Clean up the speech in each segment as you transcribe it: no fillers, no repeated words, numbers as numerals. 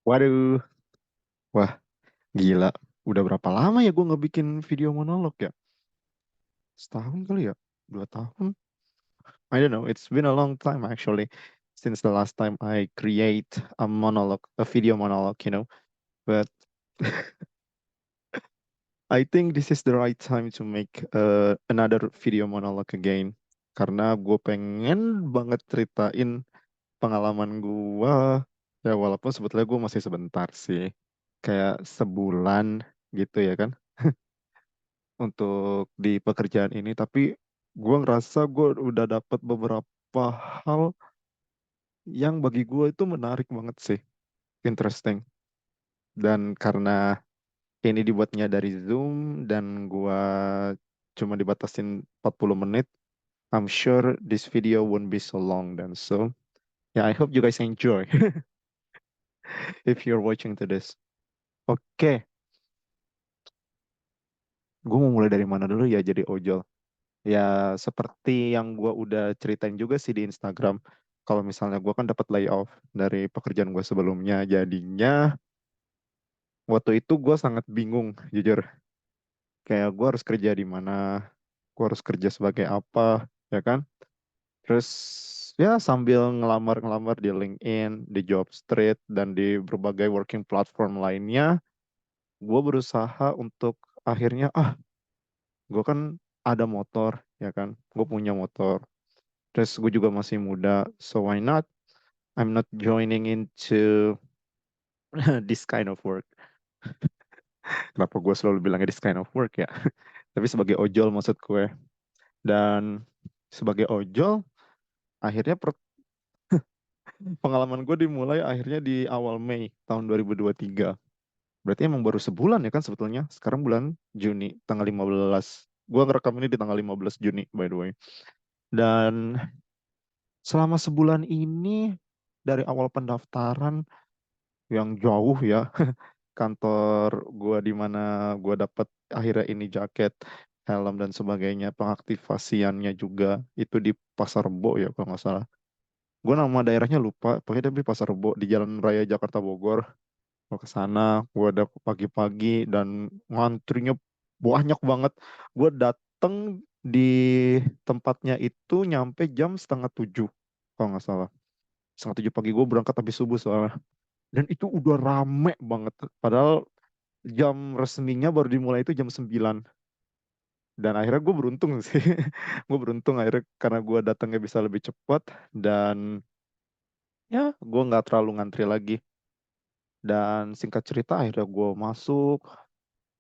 Waduh, wah gila. Udah berapa lama ya gue ngebikin video monolog ya? Setahun kali ya? 2 tahun? I don't know. It's been a long time actually since the last time I create a monologue, a video monologue. But I think this is the right time to make another video monologue again. Karena gue pengen banget ceritain pengalaman gue. Ya walaupun sebetulnya gue masih sebentar sih. Kayak sebulan gitu ya kan. Untuk di pekerjaan ini, tapi gue ngerasa gue udah dapat beberapa hal yang bagi gue itu menarik banget sih, interesting. Dan karena ini dibuatnya dari Zoom dan gue cuma dibatasin 40 menit, I'm sure this video won't be so long then. So, yeah, I hope you guys enjoy if you're watching to this. Oke, gue mau mulai dari mana dulu ya jadi ojol? Ya, seperti yang gue udah ceritain juga sih di Instagram. Kalau misalnya gue kan dapat layoff dari pekerjaan gue sebelumnya, jadinya waktu itu gue sangat bingung, jujur. Kayak gue harus kerja di mana, gue harus kerja sebagai apa, ya kan? Terus ya sambil ngelamar-ngelamar di LinkedIn, di Jobstreet, dan di berbagai working platform lainnya, gue berusaha untuk akhirnya, gue kan ada motor, ya kan? Gue punya motor. Terus gue juga masih muda, so why not? I'm not joining into this kind of work. Kenapa gue selalu bilangnya this kind of work ya? Tapi sebagai ojol maksud gue. Dan sebagai ojol, akhirnya pengalaman gue dimulai akhirnya di awal Mei tahun 2023. Berarti emang baru sebulan ya kan sebetulnya. Sekarang bulan Juni, tanggal 15. Gue ngerekam ini di tanggal 15 Juni, by the way. Dan selama sebulan ini, dari awal pendaftaran yang jauh ya, kantor gue di mana gue dapat akhirnya ini jaket, helm dan sebagainya, pengaktifasiannya juga itu di Pasar Rebo ya kalau nggak salah. Gue nama daerahnya lupa, pokoknya di Pasar Rebo di Jalan Raya Jakarta Bogor. Gue ke sana, gue ada pagi-pagi dan ngantrinya banyak banget. Gue dateng di tempatnya itu nyampe jam setengah 7 kalau nggak salah. Setengah 7 pagi gue berangkat habis subuh soalnya. Dan itu udah rame banget. Padahal jam resminya baru dimulai itu jam 9. Dan akhirnya gue beruntung sih. Gue beruntung akhirnya karena gue datangnya bisa lebih cepat. Dan ya gue nggak terlalu ngantri lagi. Dan singkat cerita akhirnya gue masuk.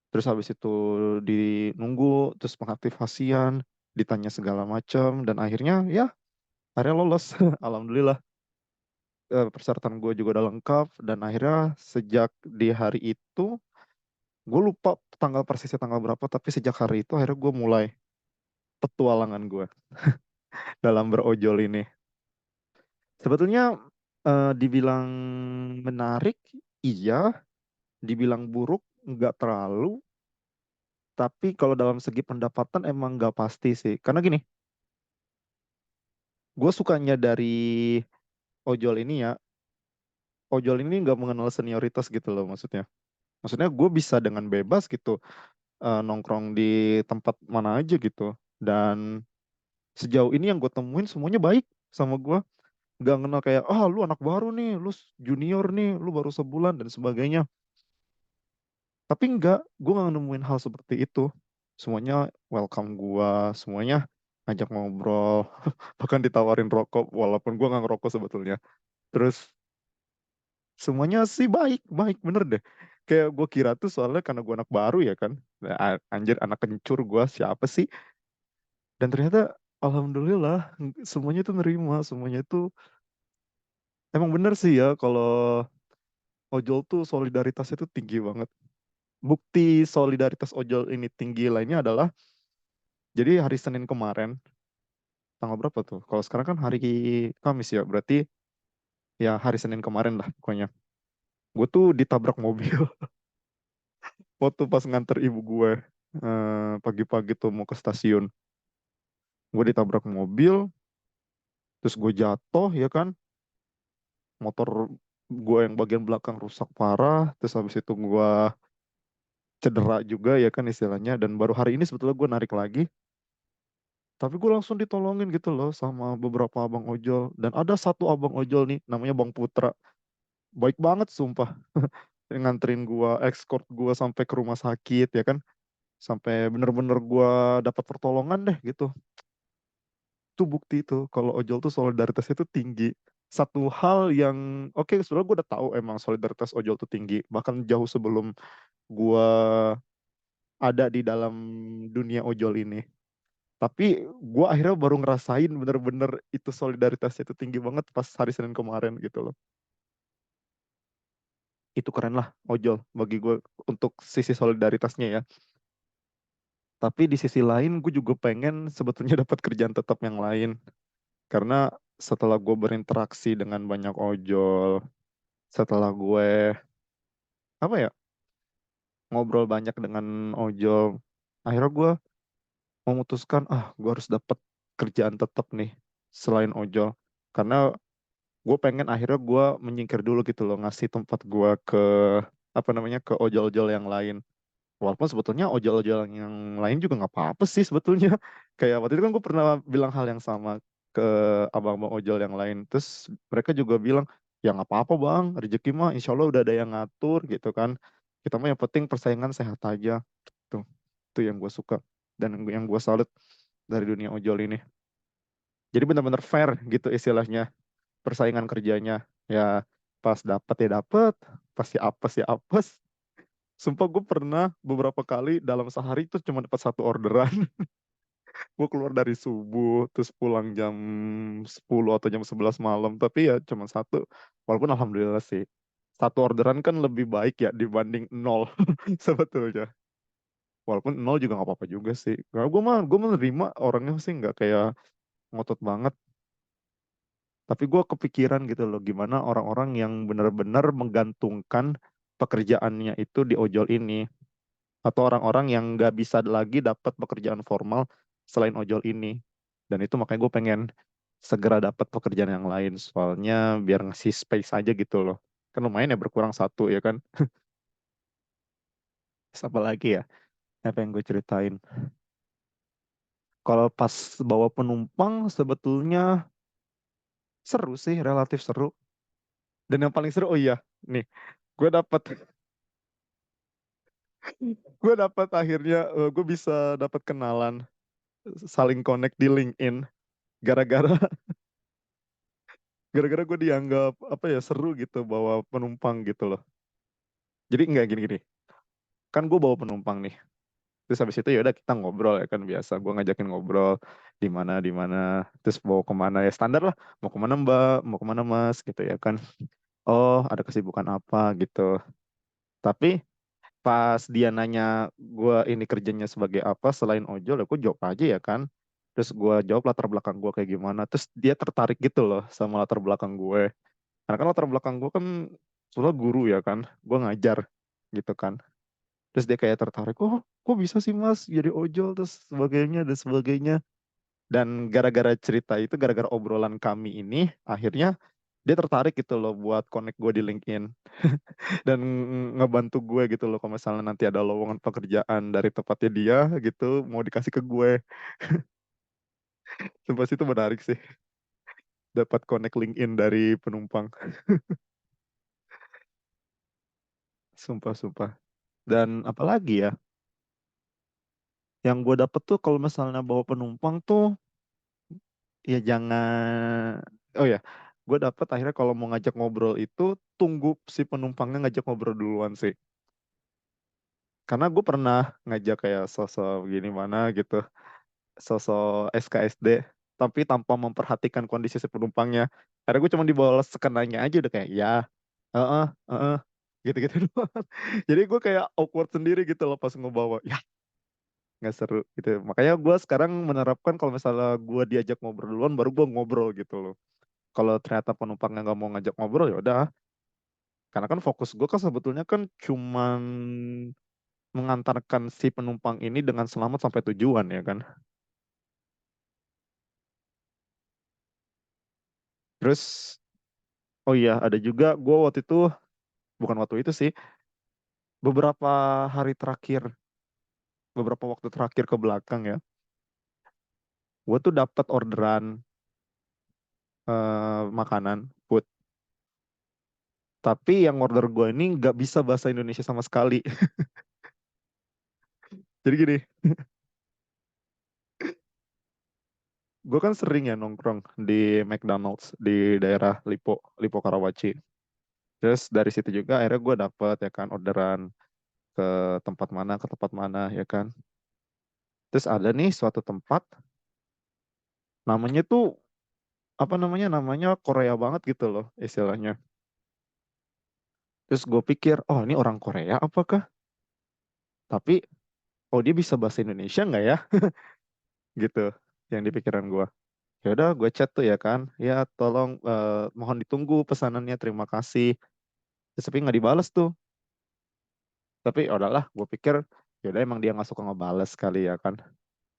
Terus habis itu dinunggu. Terus pengaktifasian. Ditanya segala macam. Dan akhirnya lolos. Alhamdulillah. Persyaratan gue juga udah lengkap. Dan akhirnya sejak di hari itu, gue lupa tanggal persisnya tanggal berapa. Tapi sejak hari itu akhirnya gue mulai petualangan gue dalam berojol ini. Sebetulnya dibilang menarik, iya. Dibilang buruk, nggak terlalu. Tapi kalau dalam segi pendapatan emang nggak pasti sih. Karena gini, gue sukanya dari ojol ini ya, ojol ini nggak mengenal senioritas gitu loh maksudnya. Maksudnya gue bisa dengan bebas gitu nongkrong di tempat mana aja gitu. Dan sejauh ini yang gue temuin semuanya baik sama gue. Nggak kenal kayak, lu anak baru nih, lu junior nih, lu baru sebulan dan sebagainya. Tapi enggak, gue nggak nemuin hal seperti itu. Semuanya welcome gue, semuanya ngajak ngobrol, bahkan ditawarin rokok, walaupun gue nggak ngerokok sebetulnya. Terus semuanya sih baik, baik bener deh. Kayak gue kira tuh soalnya karena gue anak baru ya kan. Nah, anjir anak kencur gue siapa sih? Dan ternyata alhamdulillah semuanya tuh nerima, semuanya tuh emang bener sih ya kalau ojol tuh solidaritasnya tuh tinggi banget. Bukti solidaritas ojol ini tinggi lainnya adalah jadi hari Senin kemarin, tanggal berapa tuh? Kalau sekarang kan hari Kamis ya, berarti ya hari Senin kemarin lah pokoknya. Gue tuh ditabrak mobil waktu pas nganter ibu gue pagi-pagi tuh mau ke stasiun. Gue ditabrak mobil, terus gue jatuh ya kan, motor gue yang bagian belakang rusak parah, terus habis itu gue cedera juga ya kan istilahnya, dan baru hari ini sebetulnya gue narik lagi, tapi gue langsung ditolongin gitu loh sama beberapa abang ojol, dan ada satu abang ojol nih namanya Bang Putra, baik banget sumpah. Nganterin gue, escort gue sampai ke rumah sakit ya kan, sampai bener-bener gue dapat pertolongan deh gitu. Itu bukti itu kalau ojol tuh solidaritasnya itu tinggi. Satu hal yang oke, sebenarnya gue udah tahu emang solidaritas ojol tuh tinggi, bahkan jauh sebelum gue ada di dalam dunia ojol ini. Tapi gue akhirnya baru ngerasain bener-bener itu solidaritasnya itu tinggi banget pas hari Senin kemarin gitu loh. Itu keren lah ojol bagi gue untuk sisi solidaritasnya ya. Tapi di sisi lain gue juga pengen sebetulnya dapat kerjaan tetap yang lain. Karena setelah gue berinteraksi dengan banyak ojol, setelah gue apa ya, ngobrol banyak dengan ojol, akhirnya gue memutuskan, gue harus dapat kerjaan tetap nih selain ojol. Karena gue pengen akhirnya gue menyingkir dulu gitu loh, ngasih tempat gue ke apa namanya, ke ojol-ojol yang lain. Walaupun sebetulnya ojol-ojol yang lain juga nggak apa-apa sih sebetulnya. Kayak waktu itu kan gue pernah bilang hal yang sama ke abang-abang ojol yang lain. Terus mereka juga bilang, ya nggak apa-apa bang, rezeki mah insya Allah udah ada yang ngatur gitu kan. Kita mah yang penting persaingan sehat aja. Tuh, itu yang gue suka. Dan yang gue salut dari dunia ojol ini. Jadi benar-benar fair gitu istilahnya persaingan kerjanya. Ya pas dapat ya dapat, pasti apes ya apes. Sumpah gue pernah beberapa kali dalam sehari itu cuma dapat satu orderan. Gue keluar dari subuh, terus pulang jam 10 atau jam 11 malam. Tapi ya cuma satu. Walaupun alhamdulillah sih. Satu orderan kan lebih baik ya dibanding nol sebetulnya. Walaupun nol juga nggak apa-apa juga sih. Karena gue menerima orangnya sih nggak kayak ngotot banget. Tapi gue kepikiran gitu loh gimana orang-orang yang benar-benar menggantungkan pekerjaannya itu di ojol ini, atau orang-orang yang nggak bisa lagi dapat pekerjaan formal selain ojol ini. Dan itu makanya gue pengen segera dapat pekerjaan yang lain, soalnya biar ngasih space aja gitu loh. Kan lumayan ya berkurang satu ya kan. Terus apa lagi ya? Apa yang gue ceritain? Kalau pas bawa penumpang sebetulnya seru sih, relatif seru. Dan yang paling seru, oh iya, nih, gue dapat gue dapat akhirnya gue bisa dapat kenalan, saling connect di LinkedIn gara-gara gara-gara gue dianggap apa ya, seru gitu bawa penumpang gitu loh. Jadi nggak gini-gini, kan gue bawa penumpang nih, terus habis itu ya udah kita ngobrol ya kan, biasa gue ngajakin ngobrol di mana, terus mau kemana ya standar lah, mau kemana mbak, mau kemana mas gitu ya kan. Oh ada kesibukan apa gitu. Tapi pas dia nanya gue ini kerjanya sebagai apa selain ojol, ya gue jawab aja ya kan. Terus gue jawab latar belakang gue kayak gimana, terus dia tertarik gitu loh sama latar belakang gue. Karena kan latar belakang gue kan soalnya guru ya kan, gue ngajar gitu kan. Terus dia kayak tertarik, oh kok bisa sih mas jadi ojol terus sebagainya dan sebagainya. Dan gara-gara cerita itu, gara-gara obrolan kami ini, akhirnya dia tertarik gitu loh buat connect gue di LinkedIn dan ngebantu gue gitu loh kalau misalnya nanti ada lowongan pekerjaan dari tempatnya dia gitu mau dikasih ke gue. Sumpah sih itu menarik sih, dapat connect LinkedIn dari penumpang. Sumpah-sumpah. Dan apalagi ya, yang gue dapet tuh kalau misalnya bawa penumpang tuh, ya jangan, oh ya, gue dapet akhirnya kalau mau ngajak ngobrol itu tunggu si penumpangnya ngajak ngobrol duluan sih. Karena gue pernah ngajak kayak sosok gini mana gitu, sosok SKSD, tapi tanpa memperhatikan kondisi si penumpangnya. Karena gue cuma dibawa sekenanya aja udah kayak ya, heeh, heeh, gitu-gitu doang. Jadi gue kayak awkward sendiri gitu loh pas ngebawa. Ya, nggak seru gitu. Makanya gue sekarang menerapkan kalau misalnya gue diajak ngobrol duluan, baru gue ngobrol gitu loh. Kalau ternyata penumpangnya nggak mau ngajak ngobrol ya udah. Karena kan fokus gue kan sebetulnya kan cuman mengantarkan si penumpang ini dengan selamat sampai tujuan ya kan. Terus Oh iya, ada juga gue waktu itu, bukan waktu itu sih, beberapa hari terakhir, beberapa waktu terakhir ke belakang ya, gue tuh dapat orderan makanan, food. Tapi yang order gue ini nggak bisa bahasa Indonesia sama sekali. Jadi gini, gue kan sering ya nongkrong di McDonald's di daerah Lipo Karawaci. Terus dari situ juga akhirnya gue dapet ya kan orderan ke ke tempat mana ya kan. Terus ada nih suatu tempat, namanya tuh apa namanya, namanya Korea banget gitu loh istilahnya. Terus gue pikir, oh ini orang Korea apakah? Tapi, oh dia bisa bahasa Indonesia nggak ya? Gitu, yang di pikiran gue. Ya udah gue chat tuh ya kan, ya tolong mohon ditunggu pesanannya, terima kasih. Terus tapi nggak dibales tuh. Tapi ya udahlah, gue pikir ya udah emang dia nggak suka ngebales kali ya kan.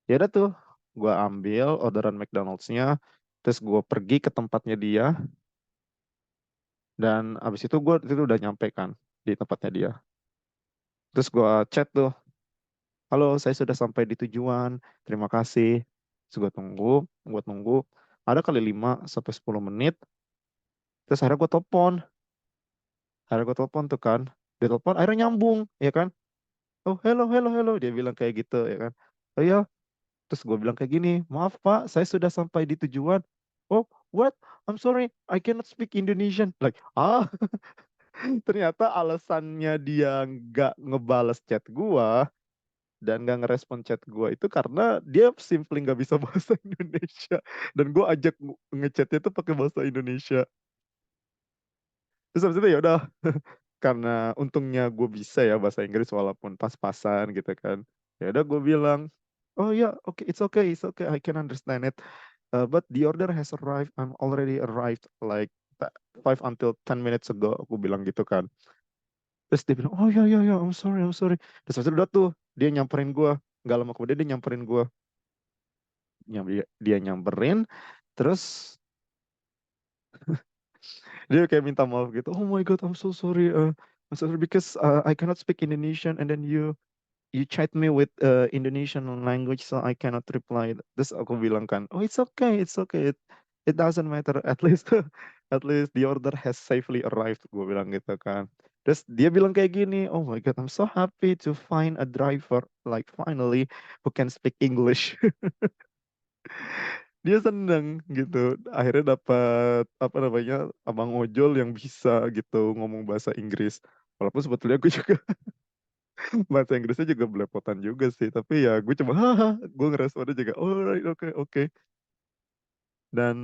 Ya udah tuh, gue ambil orderan McDonald's-nya, terus gue pergi ke tempatnya dia, dan abis itu udah nyampe kan di tempatnya dia. Terus gue chat tuh, halo saya sudah sampai di tujuan, terima kasih. Terus gue tunggu, ada kali 5 sampai 10 menit, terus akhirnya gue telepon tuh kan, dia telepon akhirnya nyambung ya kan. Oh hello hello hello, dia bilang kayak gitu ya kan. Oh ya, terus gue bilang kayak gini, maaf Pak, saya sudah sampai di tujuan. Oh, what? I'm sorry, I cannot speak Indonesian. Like, ternyata alasannya dia nggak ngebales chat gue dan nggak ngerespon chat gue itu karena dia simply nggak bisa bahasa Indonesia. Dan gue ajak ngechatnya tuh pakai bahasa Indonesia. Terus habis itu ya udah, karena untungnya gue bisa ya bahasa Inggris walaupun pas-pasan gitu kan. Ya udah gue bilang, oh ya, okay, it's okay, I can understand it. But the order has arrived. I'm already arrived like 5 until 10 minutes ago. Aku bilang gitu kan. Terus dia bilang, oh ya ya ya, I'm sorry, I'm sorry. Terus habis itu udah tuh dia nyamperin gue. Gak lama kemudian dia nyamperin gue. Dia nyamperin. Terus dia kayak minta maaf gitu. Oh my God, I'm so sorry. I'm sorry because I cannot speak Indonesian and then you chat me with Indonesian language so I cannot reply. Terus aku bilang kan, oh it's okay, it doesn't matter. At least at least the order has safely arrived. Gue bilang gitu kan. Terus dia bilang kayak gini, oh my God, I'm so happy to find a driver like finally who can speak English. Dia seneng gitu. Akhirnya dapat apa namanya, abang ojol yang bisa gitu ngomong bahasa Inggris. Walaupun sebetulnya gue juga bahasa Inggrisnya juga belepotan juga sih, tapi ya gue coba haha, gue ngeresponnya juga alright, oke oke. Dan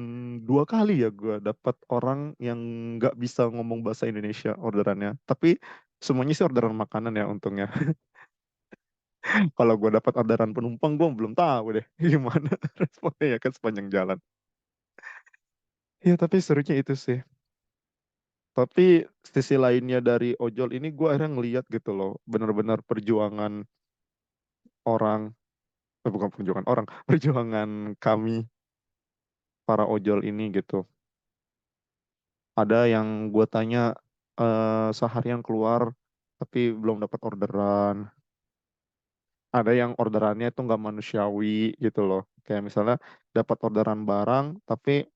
2 kali ya gue dapat orang yang nggak bisa ngomong bahasa Indonesia orderannya, tapi semuanya sih orderan makanan ya untungnya. Kalau gue dapat orderan penumpang gue belum tahu deh gimana responnya ya kan sepanjang jalan. Ya tapi serunya itu sih. Tapi sisi lainnya dari ojol ini gue akhirnya ngeliat gitu loh, benar-benar perjuangan orang, bukan perjuangan orang, perjuangan kami para ojol ini gitu. Ada yang gue tanya seharian keluar tapi belum dapat orderan. Ada yang orderannya itu nggak manusiawi gitu loh. Kayak misalnya dapat orderan barang tapi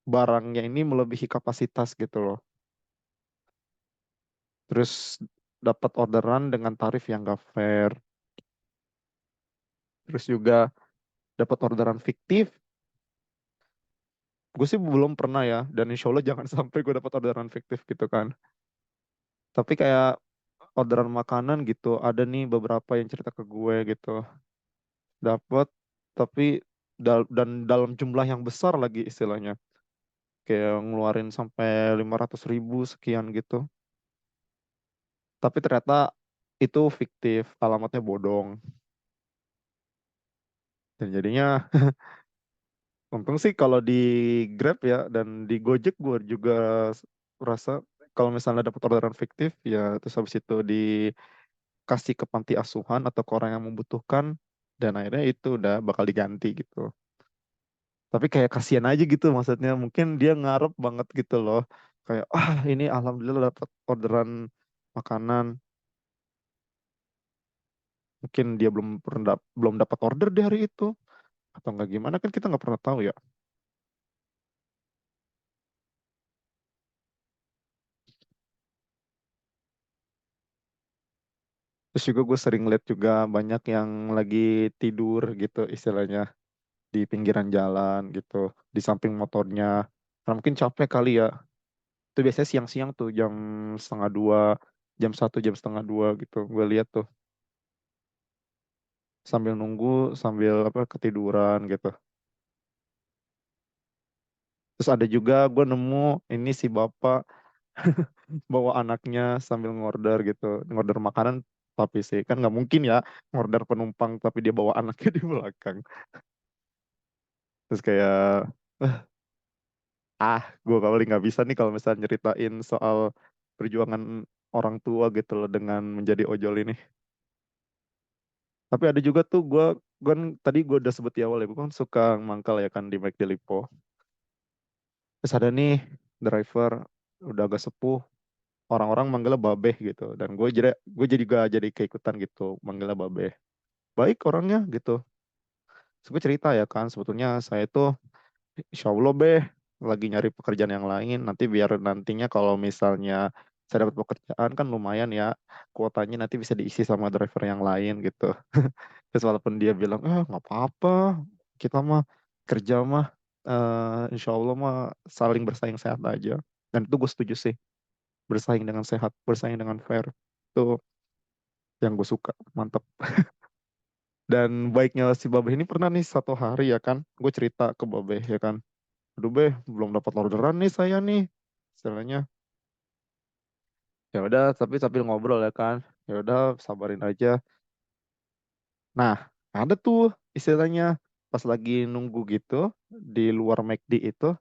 barangnya ini melebihi kapasitas gitu loh. Terus dapat orderan dengan tarif yang gak fair. Terus juga dapat orderan fiktif. Gue sih belum pernah ya, dan insya Allah jangan sampai gue dapat orderan fiktif gitu kan. Tapi kayak orderan makanan gitu, ada nih beberapa yang cerita ke gue gitu. Dapat, tapi dan dalam jumlah yang besar lagi istilahnya. Kayak ngeluarin sampai 500 ribu sekian gitu. Tapi ternyata itu fiktif, alamatnya bodong. Dan jadinya untung sih kalau di Grab ya dan di Gojek gue juga rasa kalau misalnya dapat orderan fiktif ya terus habis itu dikasih ke panti asuhan atau ke orang yang membutuhkan dan akhirnya itu udah bakal diganti gitu. Tapi kayak kasihan aja gitu maksudnya mungkin dia ngarep banget gitu loh Kayak, ah ini alhamdulillah dapat orderan makanan. Mungkin dia belum dapat order di hari itu. Atau nggak gimana, kan kita nggak pernah tahu ya. Terus juga gue sering lihat juga banyak yang lagi tidur gitu istilahnya di pinggiran jalan gitu, di samping motornya. Karena mungkin capek kali ya. Itu biasanya siang-siang tuh jam setengah dua, jam satu, jam setengah dua gitu. Gue lihat tuh sambil nunggu, sambil apa ketiduran gitu. Terus ada juga gue nemu ini si bapak bawa anaknya sambil ngorder gitu, ngorder makanan. Tapi sih kan nggak mungkin ya ngorder penumpang tapi dia bawa anaknya di belakang. Terus kayak gue kali nggak bisa nih kalau misalnya nyeritain soal perjuangan orang tua gitu loh dengan menjadi ojol ini. Tapi ada juga tuh gue kan tadi gue udah sebut di awal ya, gue kan suka mangkal ya kan di McD Lipo. Terus ada nih driver udah agak sepuh, orang-orang manggilnya Babeh gitu, dan gue jadi gak jadi keikutan gitu manggilnya Babeh. Baik orangnya gitu. Terus gue cerita ya kan, sebetulnya saya tuh insya Allah lagi nyari pekerjaan yang lain. Nanti biar nantinya kalau misalnya saya dapat pekerjaan kan lumayan ya, kuotanya nanti bisa diisi sama driver yang lain gitu. Terus walaupun dia bilang, nggak apa-apa, kita mah kerja mah insya Allah mah saling bersaing sehat aja. Dan itu gue setuju sih, bersaing dengan sehat, bersaing dengan fair. Itu yang gue suka, mantep. Dan baiknya si Babeh ini pernah nih satu hari ya kan, gue cerita ke Babeh ya kan, aduh Beh, belum dapat orderan nih saya nih. Istilahnya, ya udah, tapi sambil ngobrol ya kan, ya udah sabarin aja. Nah, ada tuh istilahnya pas lagi nunggu gitu di luar McD itu,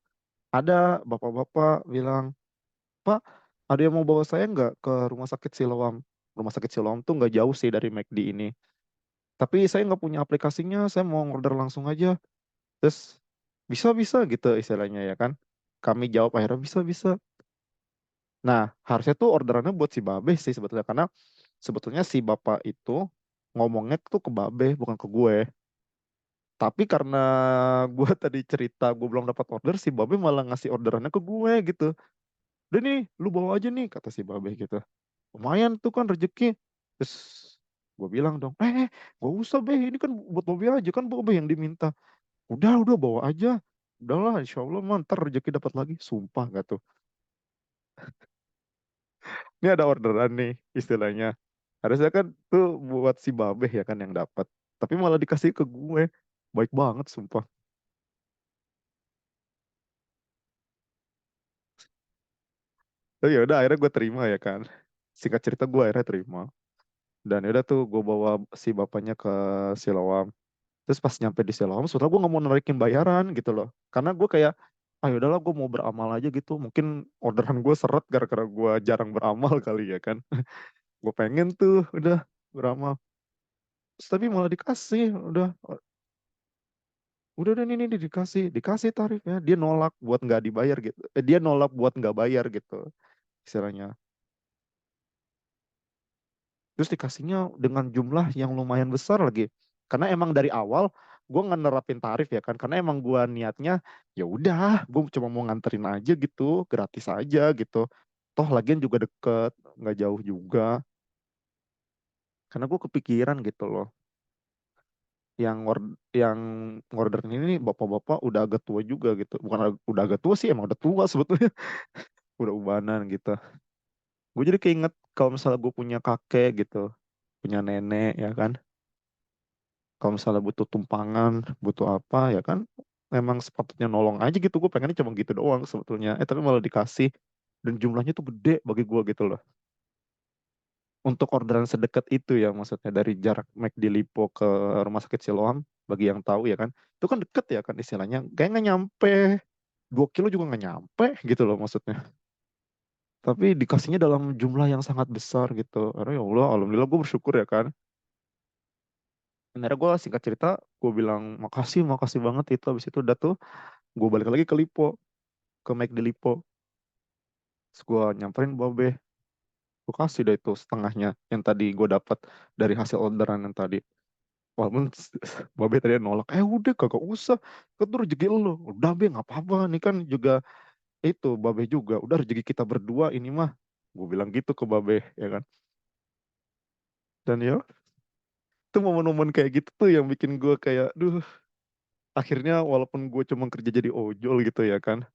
ada bapak-bapak bilang, Pak, ada yang mau bawa saya nggak ke rumah sakit Siloam? Rumah sakit Siloam tuh nggak jauh sih dari McD ini. Tapi saya nggak punya aplikasinya, saya mau order langsung aja. Terus bisa-bisa gitu istilahnya ya kan. Kami jawab akhirnya bisa-bisa. Nah, harusnya tuh orderannya buat si Babe sih sebetulnya. Karena sebetulnya si bapak itu ngomongnya tuh ke Babe, bukan ke gue. Tapi karena gue tadi cerita gue belum dapat order, si Babe malah ngasih orderannya ke gue gitu. Udah nih, lu bawa aja nih, kata si Babe gitu. Lumayan tuh kan rezeki. Terus gue bilang dong, gak usah Be, ini kan buat Babe aja, kan Babe yang diminta. Udah bawa aja. Udahlah, insya Allah mah ntar rezeki dapat lagi. Sumpah gak tuh. Ini ada orderan nih istilahnya. Harusnya kan tuh buat si Babeh ya kan yang dapat. Tapi malah dikasih ke gue. Baik banget sumpah. Oh ya udah akhirnya gue terima ya kan. Singkat cerita gue akhirnya terima. Dan ya udah tuh gue bawa si bapaknya ke Siloam. Terus pas nyampe di Siloam, sebetulnya gue nggak mau narikin bayaran gitu loh. Karena gue kayak, ayo udahlah gue mau beramal aja gitu. Mungkin orderan gue seret gara-gara gue jarang beramal kali ya kan. Gue pengen tuh udah beramal. Terus tapi malah dikasih, udah ini dikasih tarifnya. Dia nolak buat nggak dibayar gitu. Dia nolak buat nggak bayar gitu istilahnya. Terus dikasihnya dengan jumlah yang lumayan besar lagi. Karena emang dari awal gue nggak nerapin tarif ya kan. Karena emang gue niatnya ya udah, gue cuma mau nganterin aja gitu, gratis aja gitu. Toh lagian juga deket, nggak jauh juga. Karena gue kepikiran gitu loh. Yang ngorder ini bapak-bapak udah agak tua juga gitu. Bukan udah agak tua sih, emang udah tua sebetulnya. Udah ubanan gitu. Gue jadi keinget kalau misalnya gue punya kakek gitu, punya nenek ya kan. Kalau misalnya butuh tumpangan, butuh apa ya kan, memang sepatutnya nolong aja gitu. Gue pengennya cuma gitu doang sebetulnya. Tapi malah dikasih dan jumlahnya tuh gede bagi gue gitu loh. Untuk orderan sedekat itu ya, maksudnya dari jarak McD Lipo ke rumah sakit Siloam, bagi yang tahu ya kan, itu kan deket ya kan istilahnya. Kayak nggak nyampe 2 kilo juga nggak nyampe gitu loh maksudnya. Tapi dikasihnya dalam jumlah yang sangat besar gitu. Aduh ya Allah, alhamdulillah gue bersyukur ya kan. Akhirnya gue singkat cerita, gue bilang makasih, makasih banget itu. Habis itu udah tuh, gue balik lagi ke Lipo, ke McD Lipo. Terus gue nyamperin babe, gue kasih deh itu setengahnya yang tadi gue dapat dari hasil orderan yang tadi. Walaupun babe tadi nolak, udah kagak usah, kan tuh rezeki lo. Udah be nggak apa-apa, nih kan juga itu babe juga, udah rezeki kita berdua ini mah. Gue bilang gitu ke babe, ya kan. Dan ya, itu momen-momen kayak gitu tuh yang bikin gue kayak, duh, akhirnya walaupun gue cuma kerja jadi ojol gitu ya kan,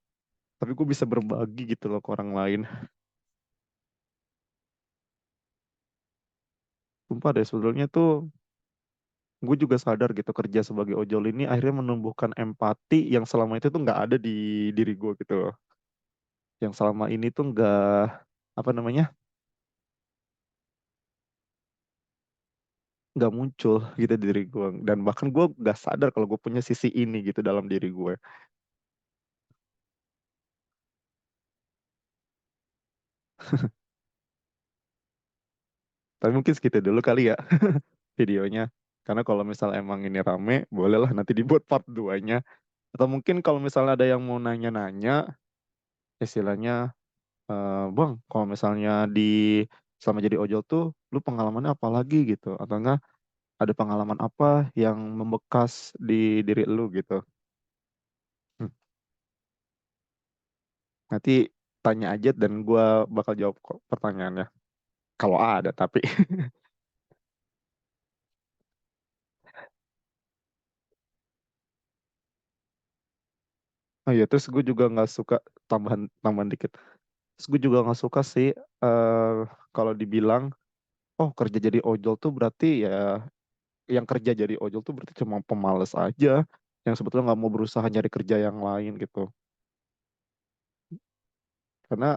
tapi gue bisa berbagi gitu loh ke orang lain. Sumpah deh, sebetulnya tuh gue juga sadar gitu kerja sebagai ojol ini akhirnya menumbuhkan empati yang selama itu tuh nggak ada di diri gue gitu loh. Yang selama ini tuh nggak, apa namanya, nggak muncul gitu di diri gue. Dan bahkan gue nggak sadar kalau gue punya sisi ini gitu dalam diri gue. Tapi mungkin segitu dulu kali ya videonya. Karena kalau misal emang ini rame, bolehlah nanti dibuat part 2-nya. Atau mungkin kalau misalnya ada yang mau nanya-nanya, istilahnya, Bang, kalau misalnya selama jadi ojol tuh, lu pengalamannya apa lagi gitu? Atau enggak, ada pengalaman apa yang membekas di diri lu gitu? Hmm, Nanti tanya aja dan gua bakal jawab kok pertanyaannya. Kalau ada, tapi. Oh iya, terus gue juga nggak suka, tambahan tambahan dikit. Terus gue juga nggak suka sih, eh kalau dibilang, oh kerja jadi ojol tuh berarti ya, yang kerja jadi ojol tuh berarti cuma pemalas aja, yang sebetulnya nggak mau berusaha nyari kerja yang lain gitu. Karena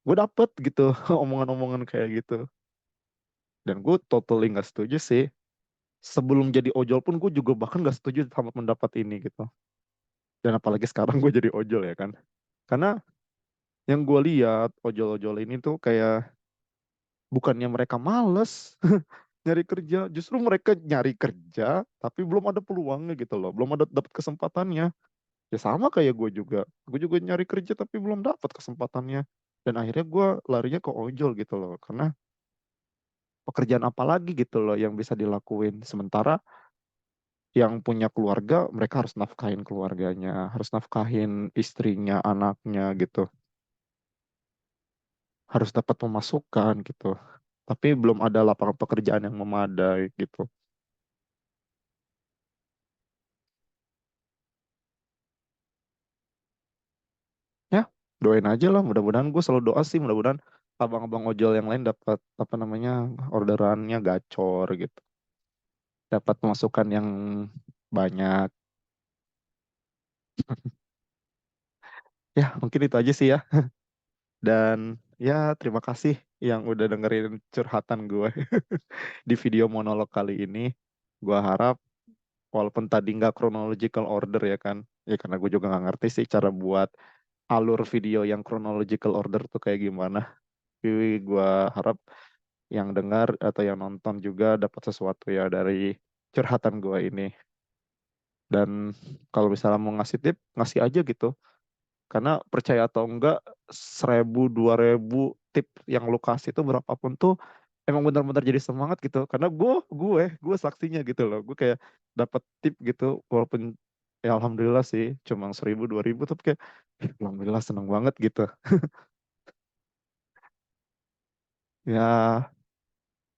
gue dapet gitu omongan-omongan kayak gitu. Dan gue totally nggak setuju sih. Sebelum jadi ojol pun gue juga bahkan nggak setuju sama pendapat ini gitu. Dan apalagi sekarang gue jadi ojol ya kan. Karena yang gue lihat ojol-ojol ini tuh kayak, bukannya mereka males nyari kerja, justru mereka nyari kerja tapi belum ada peluangnya gitu loh, belum ada dapat kesempatannya. Ya sama kayak gue juga nyari kerja tapi belum dapat kesempatannya. Dan akhirnya gue larinya ke ojol gitu loh, karena pekerjaan apa lagi gitu loh yang bisa dilakuin. Sementara yang punya keluarga, mereka harus nafkahin keluarganya, harus nafkahin istrinya, anaknya gitu. Harus dapat pemasukan gitu. Tapi belum ada lapangan pekerjaan yang memadai gitu. Ya, doain aja lah. Mudah-mudahan, gue selalu doa sih, mudah-mudahan abang-abang ojol yang lain dapat, apa namanya, orderannya gacor gitu. Dapat pemasukan yang banyak. Ya, mungkin itu aja sih ya. Dan ya, terima kasih yang udah dengerin curhatan gue di video monolog kali ini. Gue harap, walaupun tadi nggak chronological order ya kan, ya karena gue juga nggak ngerti sih cara buat alur video yang chronological order tuh kayak gimana. Tapi gue harap yang dengar atau yang nonton juga dapat sesuatu ya dari curhatan gue ini. Dan kalau misalnya mau ngasih tip, ngasih aja gitu. Karena percaya atau enggak, 1.000, 2.000 tip yang lu kasih itu berapapun tuh emang benar-benar jadi semangat gitu. Karena gue saksinya gitu loh. Gue kayak dapat tip gitu, walaupun ya alhamdulillah sih cuma 1.000, 2.000, tapi kayak, alhamdulillah seneng banget gitu. Ya,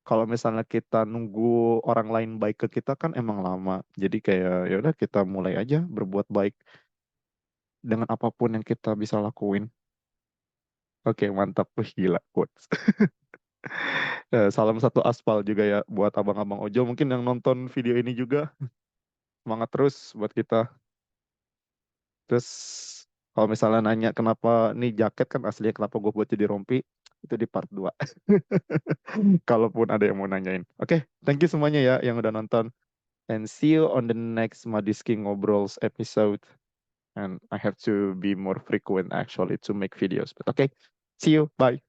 kalau misalnya kita nunggu orang lain baik ke kita kan emang lama. Jadi kayak ya udah, kita mulai aja berbuat baik dengan apapun yang kita bisa lakuin. Oke, mantap. Wih, gila. Quotes. Salam satu aspal juga ya buat abang-abang ojol. Mungkin yang nonton video ini juga, semangat terus buat kita. Terus kalau misalnya nanya kenapa nih jaket kan aslinya kenapa gue buat jadi rompi, itu di part 2. Kalaupun ada yang mau nanyain. Oke, thank you semuanya ya yang udah nonton. And see you on the next Madiski Ngobrol's episode. And I have to be more frequent actually to make videos. But okay, see you. Bye.